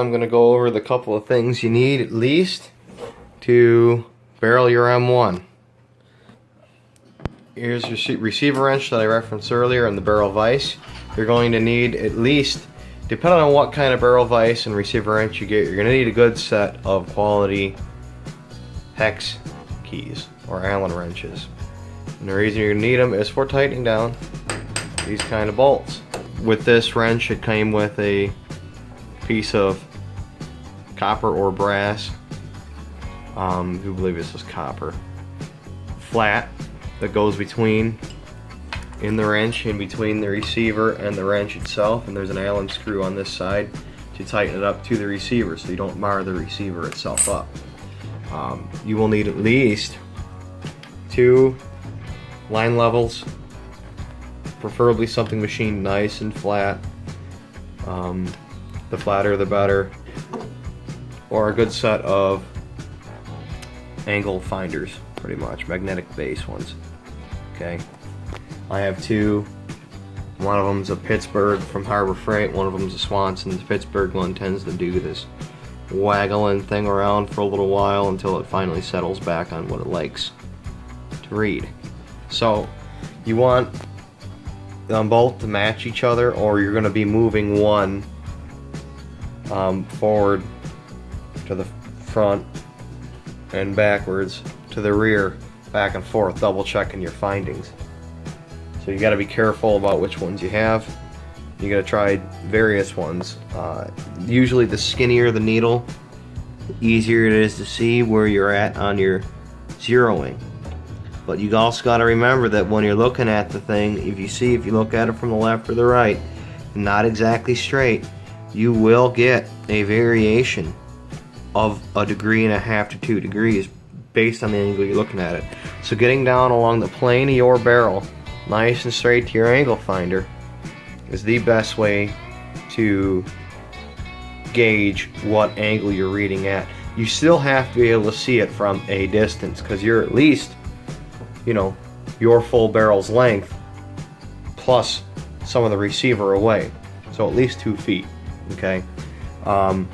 I'm going to go over the couple of things you need at least to barrel your M1. Here's your receiver wrench that I referenced earlier and the barrel vise. You're going to need at least, depending on what kind of barrel vise and receiver wrench you get, you're going to need a good set of quality hex keys or Allen wrenches. And the reason you're going to need them is for tightening down these kind of bolts. With this wrench, it came with a piece of copper or brass, I do believe this is copper, flat that goes between in the wrench, in between the receiver and the wrench itself, and there's an Allen screw on this side to tighten it up to the receiver so you don't mar the receiver itself up. You will need at least 2 line levels, preferably something machined nice and flat. The flatter the better, or a good set of angle finders, pretty much magnetic base ones. Okay, I have 2. One of them's a Pittsburgh from Harbor Freight, one of them's a Swanson. The Pittsburgh one tends to do this waggling thing around for a little while until it finally settles back on what it likes to read. So you want them both to match each other, or you're going to be moving one forward to the front and backwards to the rear, back and forth, double checking your findings. So you got to be careful about which ones you have. You got to try various ones. Usually the skinnier the needle, the easier it is to see where you're at on your zeroing. But you also got to remember that when you're looking at the thing, if you look at it from the left or the right, not exactly straight, you will get a variation of 1.5 degrees to 2 degrees based on the angle you're looking at it. So getting down along the plane of your barrel, nice and straight to your angle finder, is the best way to gauge what angle you're reading at. You still have to be able to see it from a distance, because you're at least, you know, your full barrel's length plus some of the receiver away, so at least 2 feet. Okay, and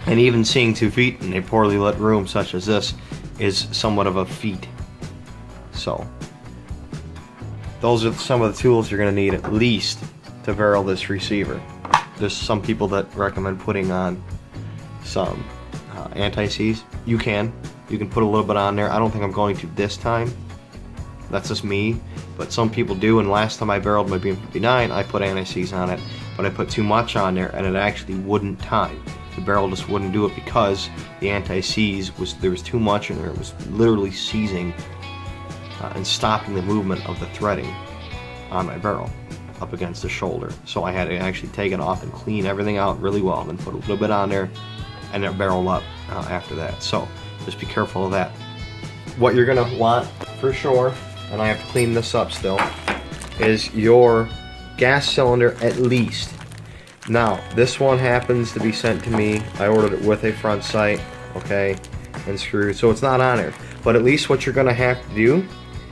even seeing 2 feet in a poorly lit room such as this is somewhat of a feat. So those are some of the tools you're going to need at least to barrel this receiver. There's some people that recommend putting on some anti-seize. You can put a little bit on there. I don't think I'm going to this time. That's just me, but some people do, and last time I barreled my BM59 I put anti-seize on it, but I put too much on there and it actually wouldn't time. The barrel just wouldn't do it because the anti-seize there was too much in there. It was literally seizing and stopping the movement of the threading on my barrel up against the shoulder. So I had to actually take it off and clean everything out really well, and then put a little bit on there and it barreled up after that. So just be careful of that. What you're gonna want for sure, and I have to clean this up still, is your gas cylinder at least. Now, this one happens to be sent to me. I ordered it with a front sight, okay, and screws, so it's not on there. But at least what you're gonna have to do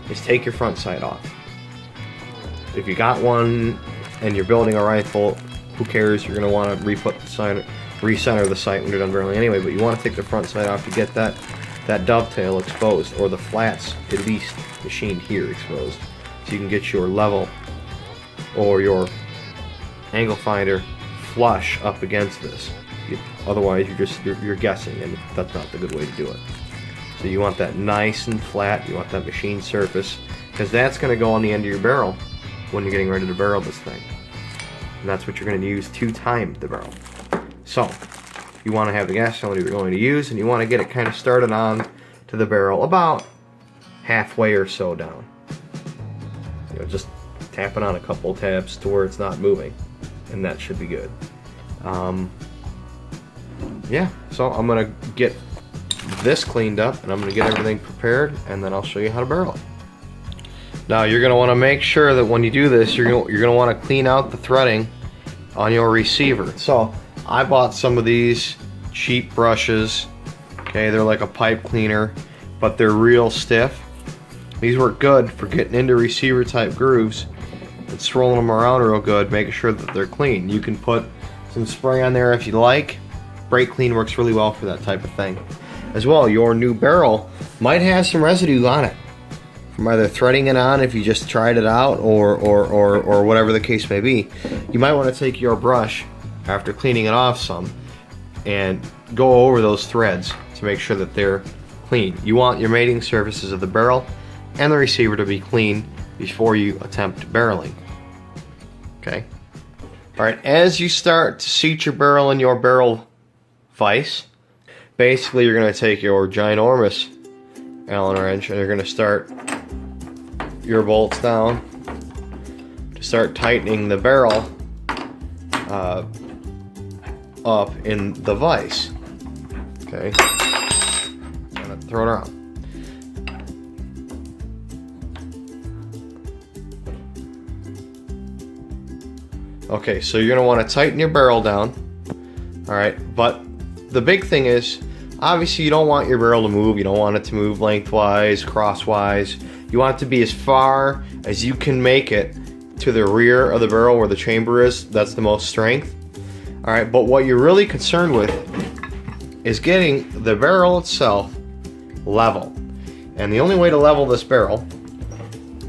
is take your front sight off. If you got one and you're building a rifle, who cares? You're gonna want to recenter the sight when you're done barreling anyway. But you want to take the front sight off to get that dovetail exposed, or the flats at least machined here exposed, so you can get your level or your angle finder flush up against this. Otherwise you're guessing, and that's not the good way to do it. So you want that nice and flat, you want that machined surface, because that's going to go on the end of your barrel when you're getting ready to barrel this thing. And that's what you're going to use to time the barrel. So you want to have the gas cylinder you're going to use, and you want to get it kind of started on to the barrel about halfway or so down. You know, just tapping on a couple tabs to where it's not moving, and that should be good. Yeah, so I'm gonna get this cleaned up and I'm gonna get everything prepared, and then I'll show you how to barrel it. Now you're gonna want to make sure that when you do this, you're gonna want to clean out the threading on your receiver. So I bought some of these cheap brushes. Okay, they're like a pipe cleaner, but they're real stiff. These work good for getting into receiver type grooves and swirling them around real good, making sure that they're clean. You can put some spray on there if you like. Brake clean works really well for that type of thing. As well, your new barrel might have some residue on it from either threading it on if you just tried it out, or whatever the case may be. You might want to take your brush after cleaning it off some and go over those threads to make sure that they're clean. You want your mating surfaces of the barrel and the receiver to be clean before you attempt barreling. Okay? Alright, as you start to seat your barrel in your barrel vise, basically you're going to take your ginormous Allen wrench and you're going to start your bolts down to start tightening the barrel up in the vise. Okay? I'm going to throw it around. Okay, so you're going to want to tighten your barrel down. Alright, but the big thing is, obviously you don't want your barrel to move. You don't want it to move lengthwise, crosswise. You want it to be as far as you can make it to the rear of the barrel where the chamber is. That's the most strength. Alright, but what you're really concerned with is getting the barrel itself level. And the only way to level this barrel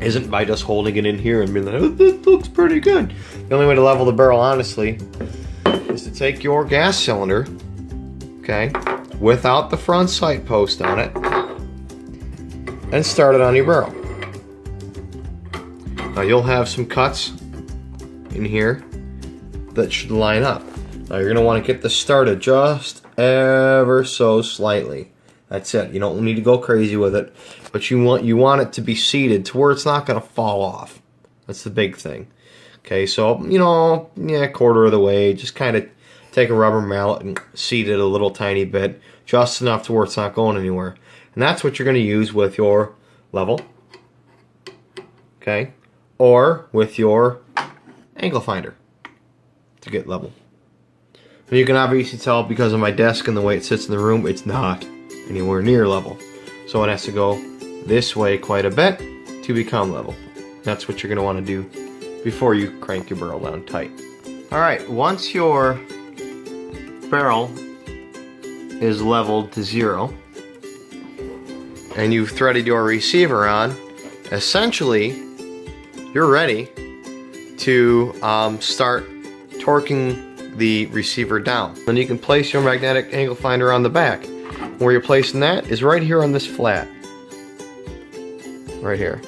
isn't by just holding it in here and being like, oh, this looks pretty good. The only way to level the barrel, honestly, is to take your gas cylinder, okay, without the front sight post on it, and start it on your barrel. Now you'll have some cuts in here that should line up. Now you're going to want to get this started just ever so slightly. That's it. You don't need to go crazy with it, but you want it to be seated to where it's not going to fall off. That's the big thing. Okay, so, you know, yeah, quarter of the way, just kind of take a rubber mallet and seat it a little tiny bit, just enough to where it's not going anywhere. And that's what you're going to use with your level, okay, or with your angle finder to get level. And you can obviously tell because of my desk and the way it sits in the room, it's not anywhere near level. So it has to go this way quite a bit to become level. That's what you're going to want to do before you crank your barrel down tight. Alright, once your barrel is leveled to 0 and you've threaded your receiver on, essentially you're ready to start torquing the receiver down. Then you can place your magnetic angle finder on the back. Where you're placing that is right here on this flat. Right here.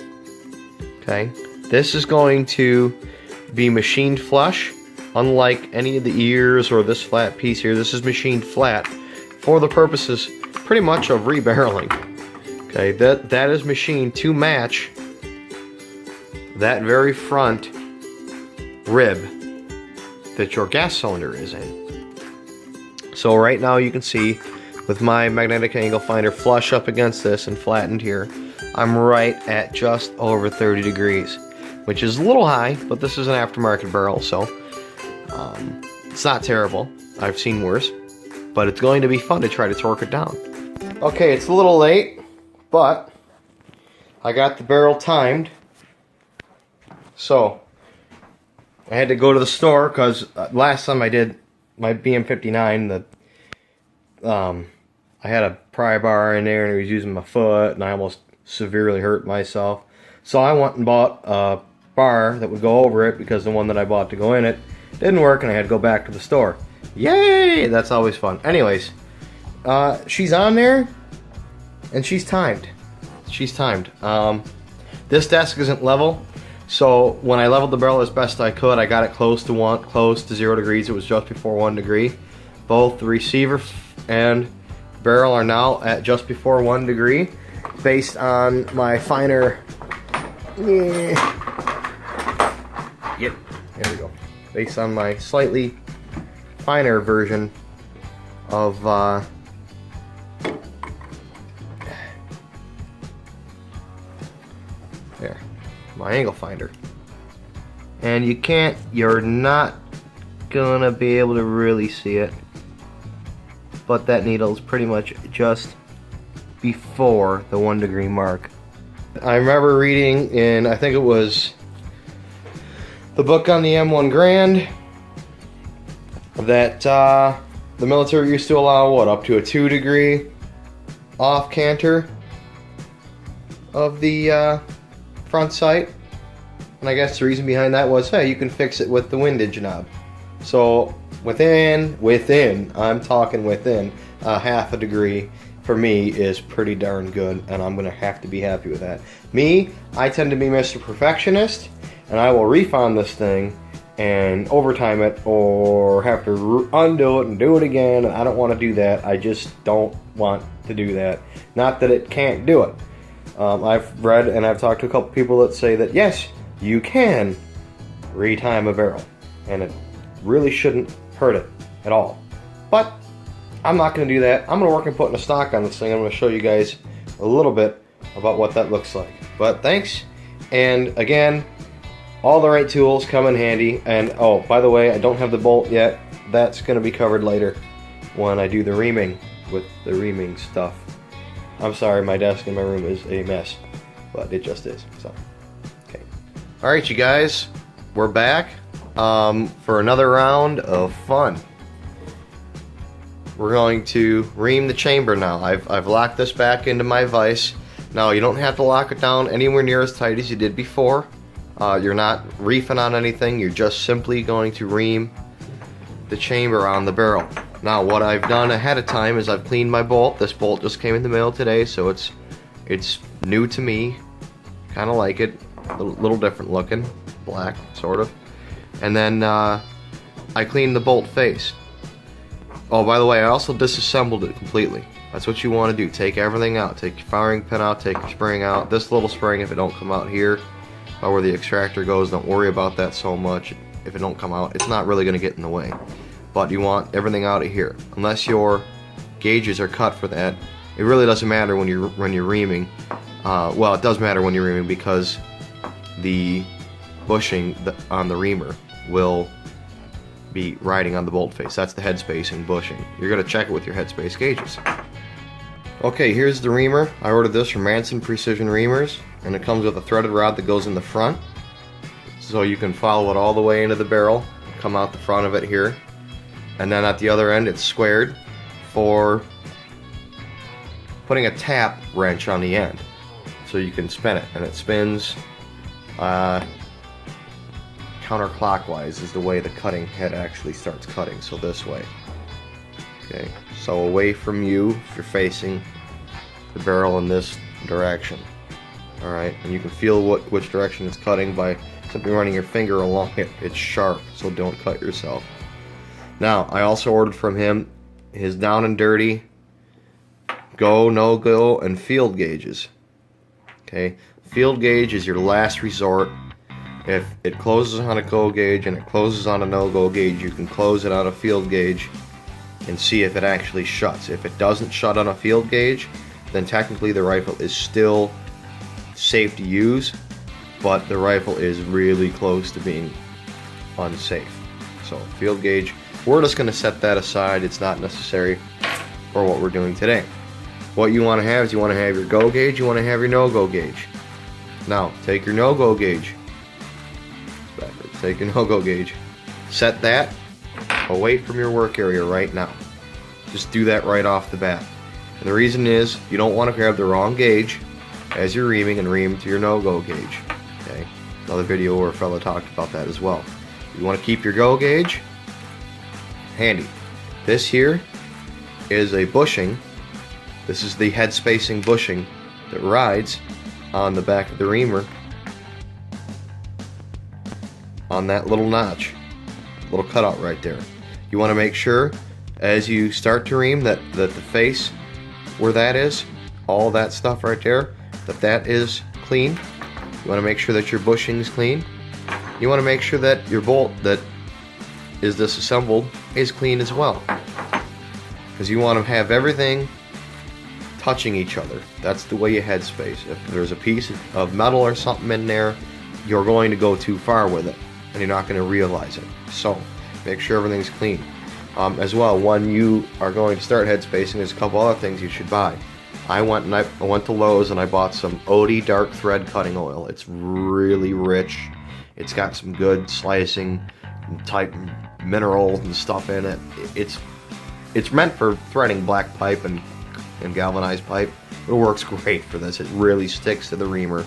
Okay? This is going to be machined flush, unlike any of the ears or this flat piece here. This is machined flat for the purposes pretty much of rebarreling. Okay, that is machined to match that very front rib that your gas cylinder is in. So right now you can see with my magnetic angle finder flush up against this and flattened here, I'm right at just over 30 degrees, which is a little high, but this is an aftermarket barrel, so it's not terrible. I've seen worse, but it's going to be fun to try to torque it down. Okay, it's a little late, but I got the barrel timed. So I had to go to the store because last time I did my BM59, I had a pry bar in there and it was using my foot and I almost severely hurt myself. So I went and bought a bar that would go over it because the one that I bought to go in it didn't work and I had to go back to the store. Yay! That's always fun. Anyways, she's on there and she's timed. She's timed. This desk isn't level, so when I leveled the barrel as best I could, I got it close to 0 degrees. It was just before 1 degree. Both the receiver and barrel are now at just before 1 degree, based on my finer. Yep, there we go. Based on my slightly finer version of there, my angle finder. And you're not gonna be able to really see it, but that needle is pretty much just before the 1 degree mark. I remember reading in, I think it was the book on the M1 Garand, that the military used to allow, what, up to a 2-degree off canter of the front sight. And I guess the reason behind that was, hey, you can fix it with the windage knob. So within, I'm talking within a 1/2 degree for me is pretty darn good, and I'm gonna have to be happy with that. Me, I tend to be Mr. Perfectionist, and I will refine this thing and overtime it, or have to undo it and do it again. I don't want to do that. I just don't want to do that. Not that it can't do it. I've read and I've talked to a couple people that say that yes, you can retime a barrel, and it really shouldn't hurt it at all. But I'm not going to do that. I'm going to work on putting a stock on this thing. I'm going to show you guys a little bit about what that looks like. But thanks, and again, all the right tools come in handy. And oh, by the way, I don't have the bolt yet. That's going to be covered later when I do the reaming with the reaming stuff. I'm sorry, my desk in my room is a mess, but it just is. So, okay. All right, you guys, we're back for another round of fun. We're going to ream the chamber now. I've locked this back into my vise. Now, you don't have to lock it down anywhere near as tight as you did before. You're not reefing on anything. You're just simply going to ream the chamber on the barrel. Now, what I've done ahead of time is I've cleaned my bolt. This bolt just came in the mail today, so it's new to me. Kind of like it. A little different looking. Black, sort of. And then I cleaned the bolt face. Oh, by the way, I also disassembled it completely. That's what you want to do. Take everything out. Take your firing pin out. Take your spring out. This little spring, if it don't come out here, where the extractor goes, don't worry about that so much. If it don't come out, it's not really going to get in the way. But you want everything out of here. Unless your gauges are cut for that, it really doesn't matter when you're reaming. Well, it does matter when you're reaming, because the bushing on the reamer will be riding on the bolt face. That's the headspace and bushing. You're going to check it with your headspace gauges. Okay, here's the reamer. I ordered this from Manson Precision Reamers, and it comes with a threaded rod that goes in the front, so you can follow it all the way into the barrel, come out the front of it here, and then at the other end it's squared for putting a tap wrench on the end, so you can spin it, and it spins counterclockwise is the way the cutting head actually starts cutting, so this way. Okay, so away from you if you're facing the barrel in this direction. Alright, and you can feel which direction it's cutting by simply running your finger along it. It's sharp, so don't cut yourself. Now, I also ordered from him his down and dirty go, no go, and field gauges. Okay, field gauge is your last resort. If it closes on a go gauge and it closes on a no go gauge, you can close it on a field gauge and see if it actually shuts. If it doesn't shut on a field gauge, then technically the rifle is still safe to use, but the rifle is really close to being unsafe. So field gauge, we're just going to set that aside. It's not necessary for what we're doing today. What you want to have is you want to have your go gauge, you want to have your no go gauge. Now take your no go gauge, take your no go gauge, set that away from your work area right now. Just do that right off the bat. And the reason is you don't want to grab the wrong gauge as you're reaming and ream to your no-go gauge. Okay, another video where a fellow talked about that as well. You want to keep your go gauge handy. This here is a bushing. This is the head spacing bushing that rides on the back of the reamer on that little notch, little cutout right there. You want to make sure as you start to ream that the face where that is, all that stuff right there, that is clean. You want to make sure that your bushing is clean. You want to make sure that your bolt that is disassembled is clean as well, because you want to have everything touching each other. That's the way you headspace. If there's a piece of metal or something in there, you're going to go too far with it and you're not going to realize it. So make sure everything's clean. As well, when you are going to start headspacing, there's a couple other things you should buy. I went to Lowe's and I bought some Odie dark thread cutting oil. It's really rich. It's got some good slicing, type minerals and stuff in it. It's meant for threading black pipe and galvanized pipe. It works great for this. It really sticks to the reamer,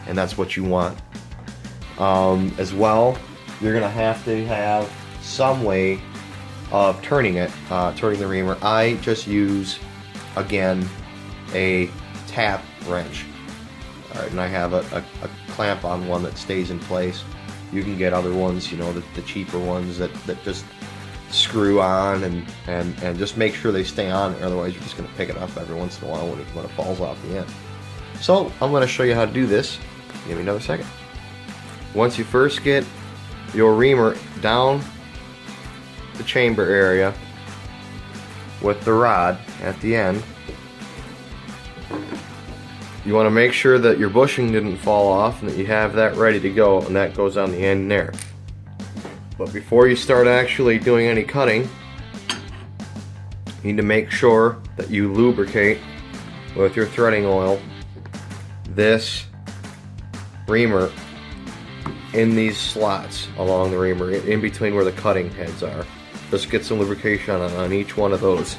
and that's what you want. As well, you're gonna have to have some way of turning it, turning the reamer. I just use, again, a tap wrench. Alright, and I have a clamp on one that stays in place. You can get other ones, you know, the cheaper ones that just screw on and just make sure they stay on, otherwise you're just going to pick it up every once in a while when it falls off the end. So I'm going to show you how to do this. Give me another second. Once you first get your reamer down the chamber area with the rod at the end, you want to make sure that your bushing didn't fall off and that you have that ready to go, and that goes on the end there. But before you start actually doing any cutting, you need to make sure that you lubricate with your threading oil this reamer in these slots along the reamer, in between where the cutting heads are. Just get some lubrication on each one of those.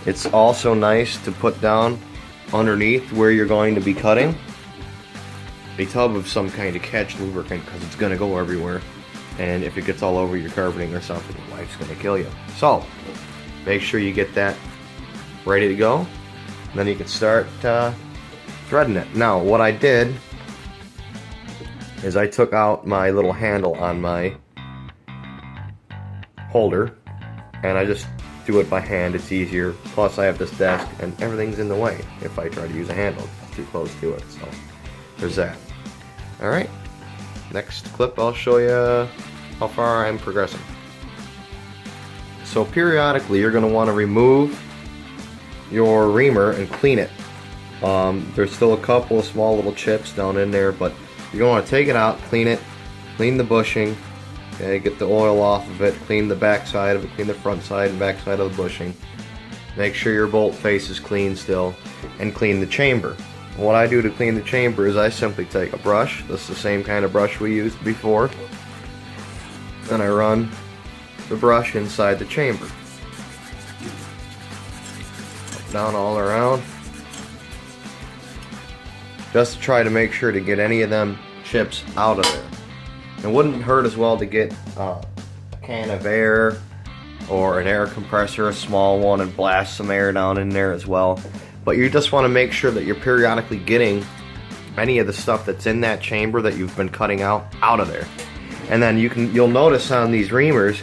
It's also nice to put down underneath where you're going to be cutting a tub of some kind of catch lubricant, because it's going to go everywhere, and if it gets all over your carpeting or something, your wife's going to kill you. So make sure you get that ready to go, and then you can start threading it. Now what I did is I took out my little handle on my holder, and I just do it by hand. It's easier. Plus I have this desk and everything's in the way if I try to use a handle. It's too close to it. So there's that. Alright, next clip I'll show you how far I'm progressing. So periodically you're going to want to remove your reamer and clean it. There's still a couple of small little chips down in there, but you're going to want to take it out, clean it, clean the bushing. Okay, get the oil off of it, clean the back side of it, clean the front side and back side of the bushing. Make sure your bolt face is clean still, and clean the chamber. What I do to clean the chamber is I simply take a brush. This is the same kind of brush we used before. Then I run the brush inside the chamber. Down all around. Just to try to make sure to get any of them chips out of there. It wouldn't hurt as well to get a can of air or an air compressor, a small one, and blast some air down in there as well. But you just want to make sure that you're periodically getting any of the stuff that's in that chamber that you've been cutting out of there. And then you'll notice on these reamers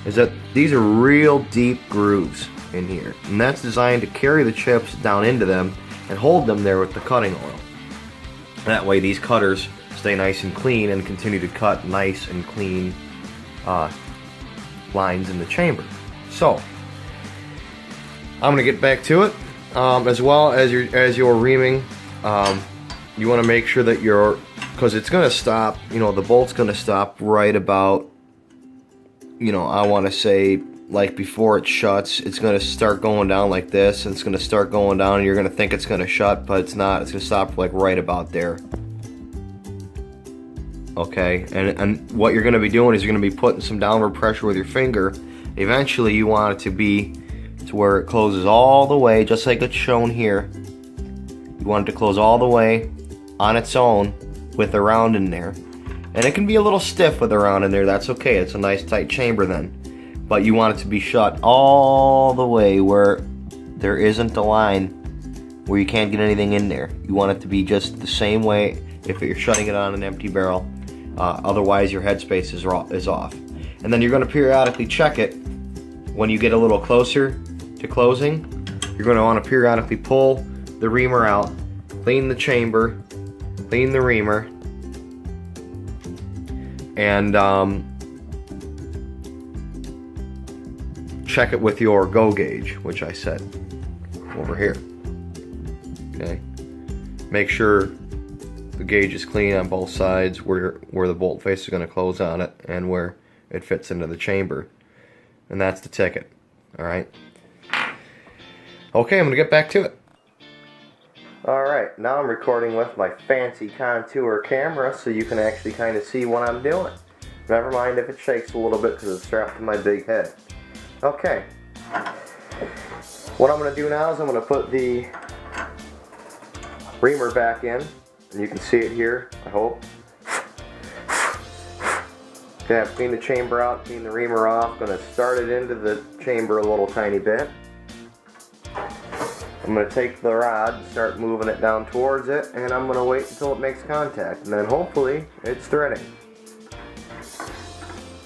is that these are real deep grooves in here, and that's designed to carry the chips down into them and hold them there with the cutting oil. That way these cutters stay nice and clean and continue to cut nice and clean lines in the chamber. So I'm going to get back to it. As well as you're reaming, you want to make sure that because it's going to stop, you know, the bolt's going to stop right about, you know, I want to say like before it shuts. It's going to start going down like this, and it's going to start going down, and you're going to think it's going to shut, but it's not. It's going to stop like right about there. Okay, and what you're going to be doing is you're going to be putting some downward pressure with your finger. Eventually you want it to be to where it closes all the way, just like it's shown here. You want it to close all the way on its own with the round in there. And it can be a little stiff with the round in there, that's okay. It's a nice tight chamber then. But you want it to be shut all the way where there isn't a line where you can't get anything in there. You want it to be just the same way if you're shutting it on an empty barrel. Otherwise your headspace is off. And then you're going to periodically check it when you get a little closer to closing. You're going to want to periodically pull the reamer out, clean the chamber, clean the reamer, and check it with your go gauge, which I set over here. Okay, make sure the gauge is clean on both sides, where the bolt face is going to close on it and where it fits into the chamber. And that's the ticket. Alright. Okay, I'm going to get back to it. Alright, now I'm recording with my fancy contour camera so you can actually kind of see what I'm doing. Never mind if it shakes a little bit because it's strapped to my big head. Okay. What I'm going to do now is I'm going to put the reamer back in. And you can see it here, I hope. Okay, I've cleaned the chamber out, cleaned the reamer off. Going to start it into the chamber a little tiny bit. I'm going to take the rod and start moving it down towards it, and I'm going to wait until it makes contact, and then hopefully it's threading.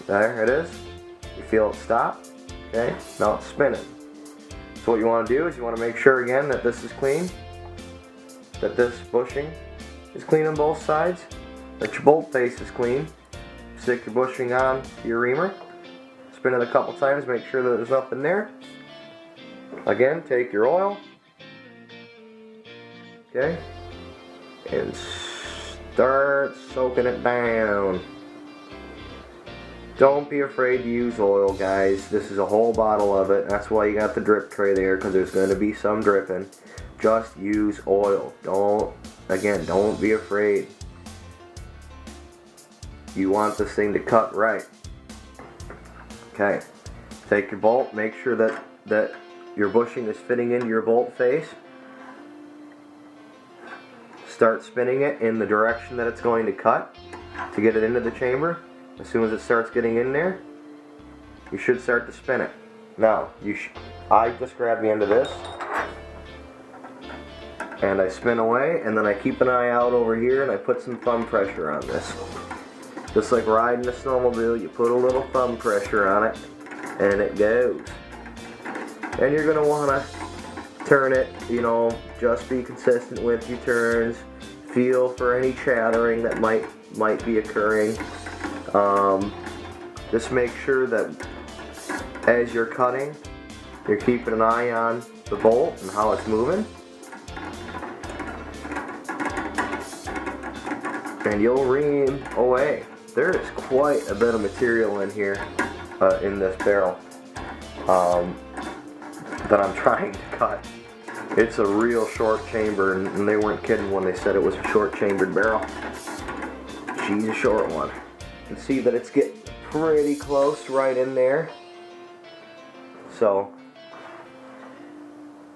There it is. You feel it stop. Okay, now it's spinning. So what you want to do is you want to make sure again that this is clean, that this bushing is clean on both sides, that your bolt face is clean. Stick your bushing on your reamer, spin it a couple times, make sure that there's nothing there. Again, take your oil, okay, and start soaking it down. Don't be afraid to use oil, guys. This is a whole bottle of it. That's why you got the drip tray there, because there's going to be some dripping. Just use oil. Don't be afraid. You want this thing to cut right. Okay, take your bolt, make sure that your bushing is fitting into your bolt face. Start spinning it in the direction that it's going to cut to get it into the chamber. As soon as it starts getting in there, you should start to spin it. Now, I just grab the end of this and I spin away, and then I keep an eye out over here and I put some thumb pressure on this. Just like riding a snowmobile, you put a little thumb pressure on it and it goes. And you're going to want to turn it, you know, just be consistent with your turns. Feel for any chattering that might be occurring. Just make sure that as you're cutting, you're keeping an eye on the bolt and how it's moving. And you'll ream away. There is quite a bit of material in here, in this barrel, that I'm trying to cut. It's a real short chamber, and they weren't kidding when they said it was a short chambered barrel. She's a short one. You can see that it's getting pretty close right in there. So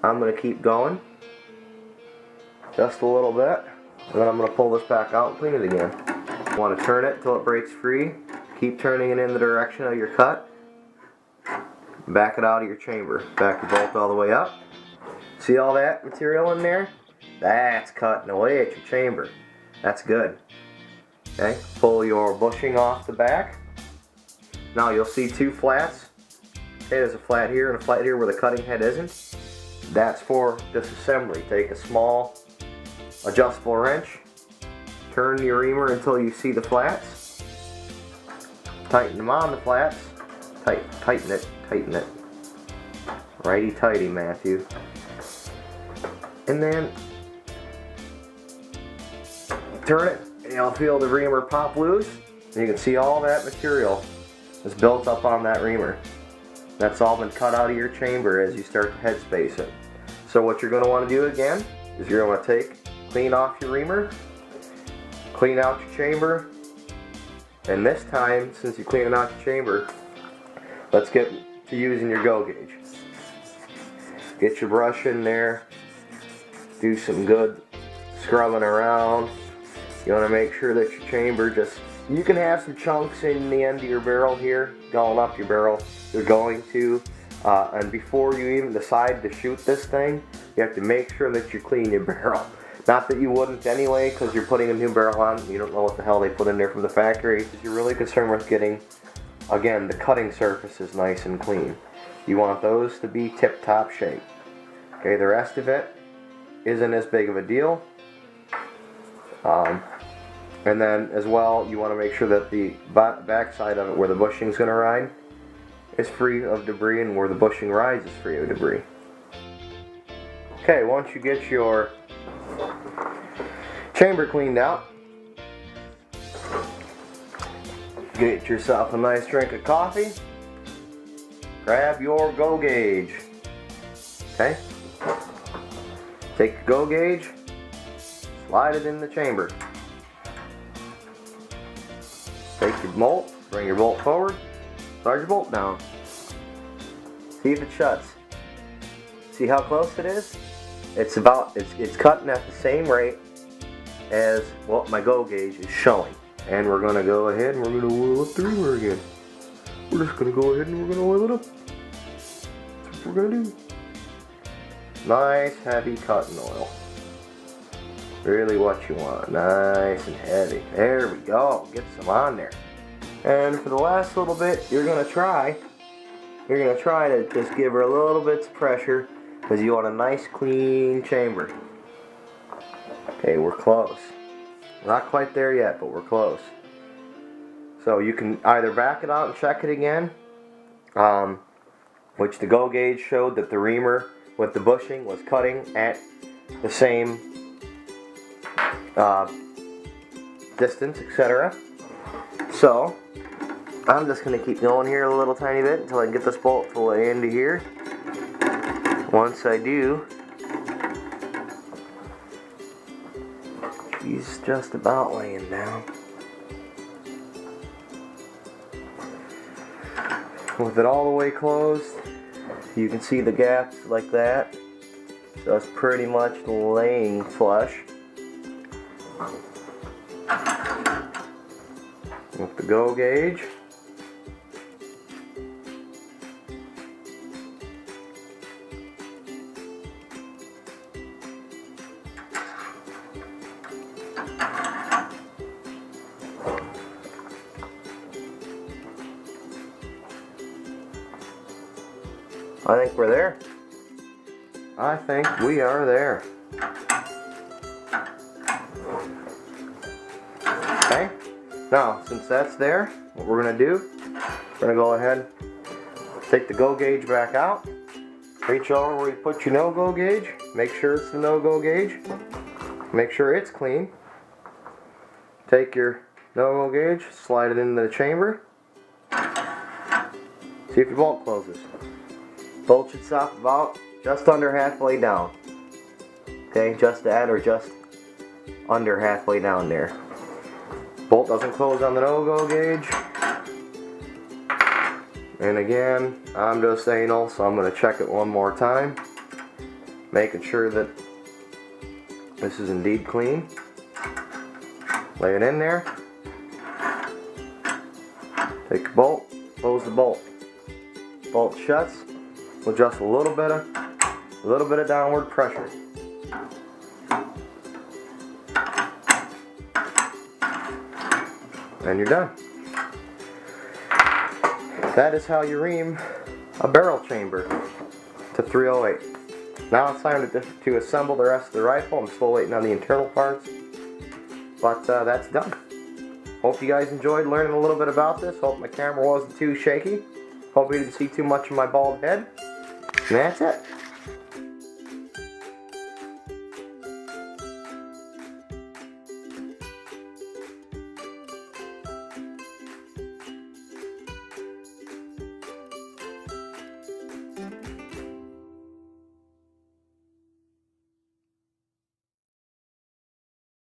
I'm going to keep going just a little bit, and then I'm going to pull this back out and clean it again. You want to turn it until it breaks free. Keep turning it in the direction of your cut. Back it out of your chamber. Back your bolt all the way up. See all that material in there? That's cutting away at your chamber. That's good. Okay, pull your bushing off the back. Now you'll see two flats. Okay, there's a flat here and a flat here where the cutting head isn't. That's for disassembly. Take a small adjustable wrench. Turn your reamer until you see the flats. Tighten them on the flats. Tighten it. Righty-tighty, Matthew. And then turn it, and you'll feel the reamer pop loose. And you can see all that material is built up on that reamer. That's all been cut out of your chamber as you start to headspace it. So what you're going to want to do again is you're going to clean off your reamer, clean out your chamber, and this time, since you're cleaning out your chamber, let's get to using your go gauge. Get your brush in there, do some good scrubbing around. You want to make sure that your chamber you can have some chunks in the end of your barrel here, going up your barrel. You're going to, and before you even decide to shoot this thing, you have to make sure that you clean your barrel. Not that you wouldn't anyway, because you're putting a new barrel on. You don't know what the hell they put in there from the factory. You're really concerned with getting, again, the cutting surfaces nice and clean. You want those to be tip-top shape. Okay, the rest of it isn't as big of a deal. And then as well, you want to make sure that the back side of it, where the bushing is going to ride, is free of debris, and where the bushing rides is free of debris. Okay, once you get your chamber cleaned out, get yourself a nice drink of coffee, grab your go gauge. Okay? Take your go gauge, slide it in the chamber. Take your bolt, Bring your bolt forward, slide your bolt down. See if it shuts. See how close it is? It's cutting at the same rate as what my go gauge is showing. And we're gonna go ahead and we're gonna oil up the reamer again. We're just gonna go ahead and we're gonna oil it up. That's what we're gonna do. Nice heavy cutting oil. Really what you want, nice and heavy. There we go, get some on there. And for the last little bit, you're gonna try to just give her a little bit of pressure because you want a nice clean chamber. Okay, we're close. Not quite there yet, but we're close. So you can either back it out and check it again, which the go gauge showed that the reamer with the bushing was cutting at the same distance, etc. So I'm just going to keep going here a little tiny bit until I can get this bolt fully into here. Once I do, she's just about laying down. With it all the way closed, you can see the gaps like that. So it's pretty much laying flush. With the go gauge. I think we're there. I think we are there. Okay, now since that's there, what we're going to do, we're going to go ahead, take the go gauge back out, reach over where you put your no-go gauge, make sure it's the no-go gauge, make sure it's clean, take your no-go gauge, slide it into the chamber, see if your bolt closes. Bolt should stop about just under halfway down. Okay, just at or just under halfway down there. Bolt doesn't close on the no-go gauge. And again, I'm just anal, so I'm going to check it one more time. Making sure that this is indeed clean. Lay it in there. Take the bolt, close the bolt. Bolt shuts with just a little bit of downward pressure. And you're done. That is how you ream a barrel chamber to 308. Now it's time to assemble the rest of the rifle. I'm still waiting on the internal parts, but that's done. Hope you guys enjoyed learning a little bit about this. Hope my camera wasn't too shaky. Hope you didn't see too much of my bald head. And that's it.